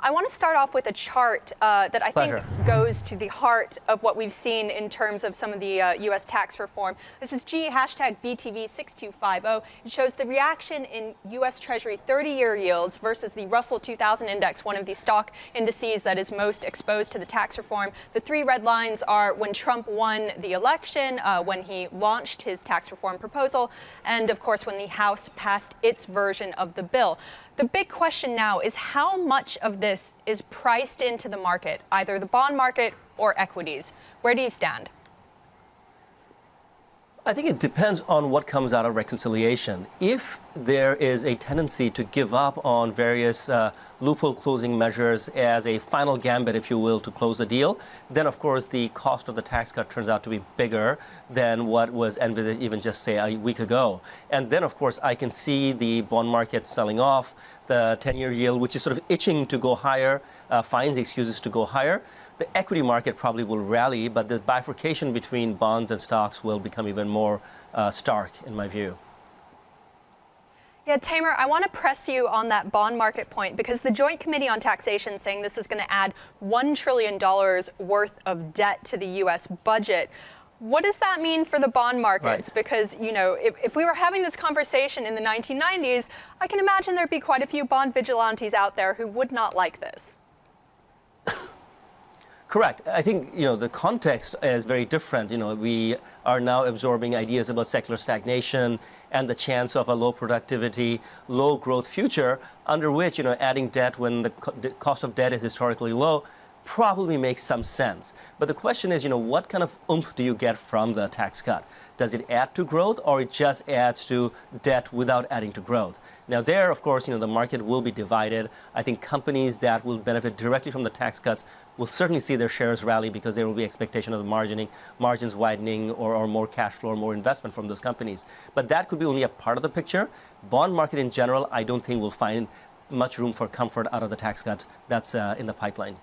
I want to start off with a chart that I Pleasure. think goes to the heart of what we've seen in terms of some of the U.S. tax reform. This is #BTV6250. It shows the reaction in U.S. Treasury 30-year yields versus the Russell 2000 index, one of the stock indices that is most exposed to the tax reform. The three red lines are when Trump won the election, when he launched his tax reform proposal, and of course when the House passed its version of the bill. The big question now is how much of this is priced into the market, either the bond market or equities. Where do you stand? I think it depends on what comes out of reconciliation. If there is a tendency to give up on various loophole closing measures as a final gambit, if you will, to close the deal, then of course the cost of the tax cut turns out to be bigger than what was envisaged even just say a week ago. And then of course I can see the bond market selling off, the 10-year yield, which is sort of itching to go higher, finds excuses to go higher. The equity market probably will rally, but the bifurcation between bonds and stocks will become even more stark, in my view. Yeah, Tamer, I want to press you on that bond market point because the Joint Committee on Taxation is saying this is going to add $1 trillion worth of debt to the U.S. budget. What does that mean for the bond markets? Right. Because, you know, if we were having this conversation in the 1990s, I can imagine there'd be quite a few bond vigilantes out there who would not like this. Correct. I think, you know, the context is very different. You know, we are now absorbing ideas about secular stagnation and the chance of a low productivity, low growth future under which, you know, adding debt when the cost of debt is historically low probably makes some sense. But the question is, you know, what kind of oomph do you get from the tax cut? Does it add to growth or it just adds to debt without adding to growth? Now there, of course, you know, the market will be divided. I think companies that will benefit directly from the tax cuts will certainly see their shares rally because there will be expectation of margins widening or more cash flow or more investment from those companies. But that could be only a part of the picture. Bond market in general, I don't think will find much room for comfort out of the tax cuts that's in the pipeline.